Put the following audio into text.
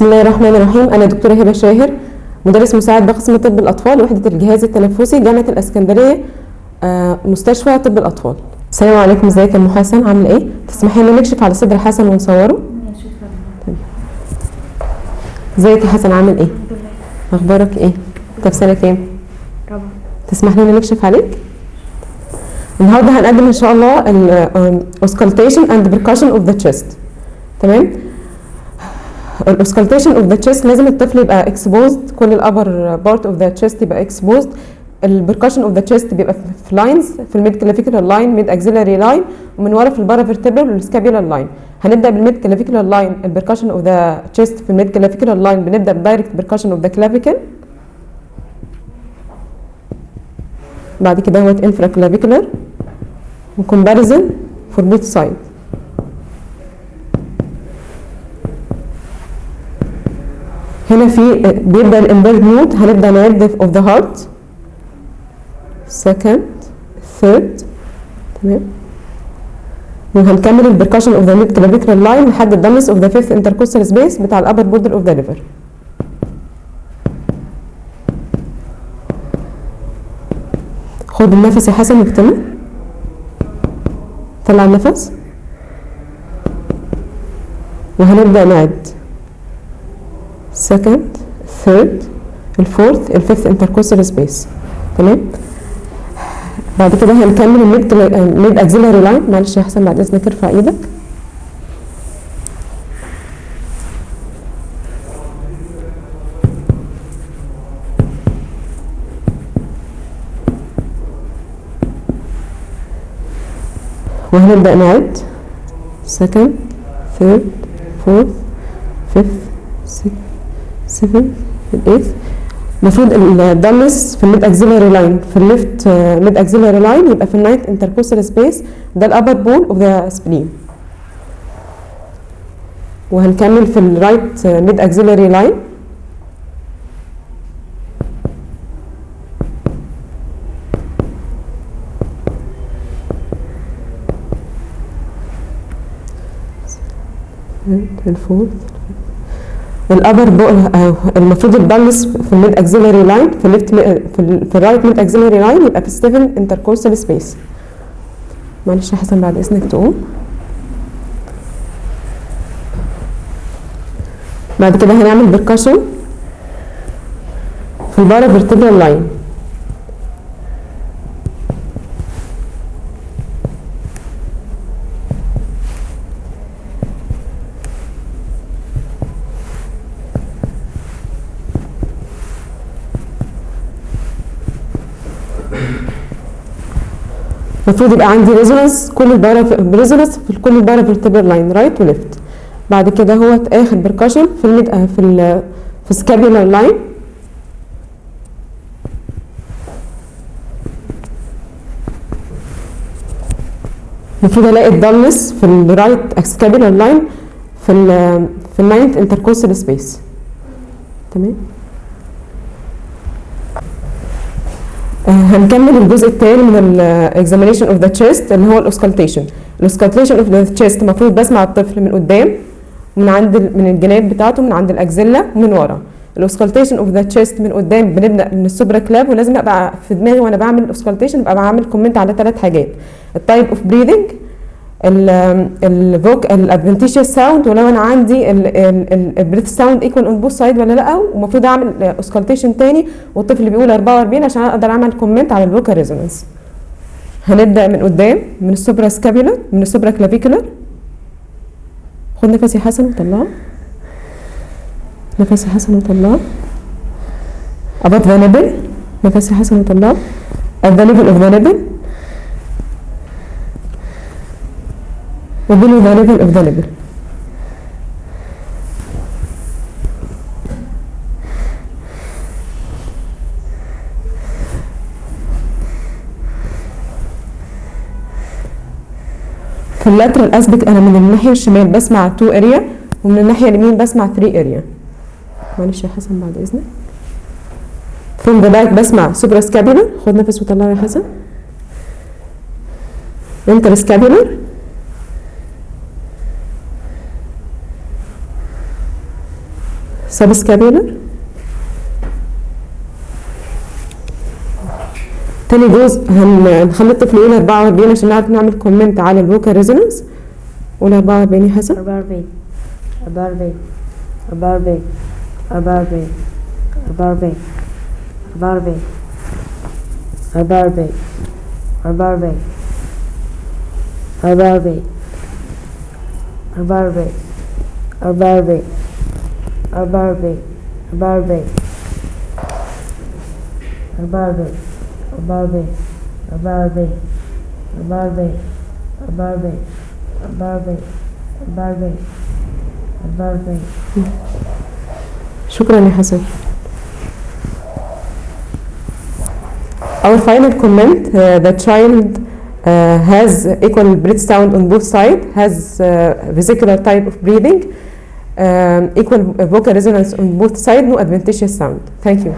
بسم الله الرحمن الرحيم. أنا دكتورة هبة شاهر، مدرس مساعد بقسم طب الأطفال وحدة الجهاز التنفسي جامعة الإسكندرية، مستشفى طب الأطفال. السلام عليكم، ازيك يا أم حسن، عاملة إيه؟ تسمحي لنا نكشف على صدر حسن ونصوره؟ ماشي اتفضل. ازيك يا حسن، عامل إيه؟ الحمد لله. أخبارك إيه؟ أنت في سنة كام؟ رابعة. تسمح لنا نكشف عليك؟ النهارده هنقدم إن شاء الله auscultation and percussion of the chest. تمام؟ الاوسكالتيشن اوف ذا تشيست لازم الطفل يبقى اكسبوزد، كل الابر بارت اوف ذا تشيست يبقى اكسبوزد. البركشن اوف ذا تشيست بيبقى في لاينز، في الميد كلافيكولار لاين، ميد اكسيلاري لاين، ومن ورا في البارافيرتبرال والسكابيولار لاين. هنبدا بالميد كلافيكولار لاين. البركشن اوف ذا تشيست في الميد كلافيكولار لاين بنبدا بدايركت بركشن اوف ذا كلافيكل، بعد كده هو انفرا كلافيكولار وكومباريزن فور بوث سايد. هنا في بيبدا الامبيرد مود، هنبدا نعد اوف ذا هارت سكند ثيرد، تمام، وهنكمل البركشن اوف ذا ميد كلافيكولار لاين لحد الدمس اوف ذا فيفث انتركوستال سبيس بتاع الابر بوردر اوف ذا ليفر. خد النفس يا حسن واكتمه، طلع النفس، وهنبدا نعد second third الفورث الفيفث انتركوستال سبيس، تمام. بعد كده هنكمل الميد اكسيلاري لاين. معلش يا حسن بعد اذنك ارفع ايدك. وهنبدا نعد second third fourth fifth sixth 7 8. المفروض الدمس في الميد اكسيلاري لاين، في الليفت ميد اكسيلاري لاين يبقى في النايت انتركوستال سبيس، ده الابر بول اوف ذا سبلين. وهنكمل في الرايت ميد اكسيلاري لاين، الفورث الابر المفروض البالانس في الميد اكسيلاري لاين، في الليفت في الرايت ميد اكسيلاري لاين يبقى في 7 انتركوستال سبيس. معلش يا حسن بعد اذنك تقوم. بعد كده هنعمل بركشن في البارافيرتبرال لاين. المفروض يبقى عندي ريزونانس ريزونانس في كل البارافيرتبرال لاين رايت وليفت. بعد كده هو اخر بركشن في الميد في السكابيولار لاين، المفروض الاقي الدالنس في الرايت سكابيولار لاين في الناينث انتركوستال سبيس، تمام. هنكمل الجزء الثاني من الاكزامينيشن اوف ذا تشيست اللي هو الاوسكالتيشن. الاوسكالتيشن اوف ذا تشيست المفروض بسمع الطفل من قدام، من الجناب بتاعته، من عند الاكزيلا ومن ورا. الاوسكالتيشن اوف ذا تشيست من قدام بنبدا من السوبرا كلاب، ولازم ابقى في دماغي وانا بعمل الاوسكالتيشن ابقى بعمل كومنت على 3 حاجات: التايب اوف بريذنج، الادفنتيشيوس ساوند، ولو انا عندي البريث ساوند ايكوال اون بوث سايد ولا لا، ومفروض اعمل اوسكالتيشن تاني والطفل بيقول 44 عشان اقدر اعمل كومنت على الفوكال ريزونانس. هنبدا من قدام من السوبرا سكابيولار، من السوبرا كلافيكولار. خد نفس يا حسن وطلعه، نفس يا حسن وطلعه. above the nipple، نفس يا حسن وطلعه. at the level of the nipple وbelow the level of the nipple. في اللاترال اسبكت انا من الناحيه الشمال بسمع 2 اريا، ومن الناحيه اليمين بسمع 3 اريا. معلش يا حسن بعد اذنك. from the back بسمع سوبرا سكابيولار، خد نفس وطلعه يا حسن. انترسكابيولار، subscapular. تاني جزء هنخلي الطفل يقول 44 عشان نعرف نعمل كومنت على الفوكال ريزونانس. قول 44 يا حسن. 44 44 44 44 44 44 44 44 44 44 44 44 44 44 44 44 44 44 44 44. شكرا يا حسن. Our final comment, the child has equal breath sound on both sides, has vesicular type of breathing, equal vocal resonance on both sides, no adventitious sound. Thank you.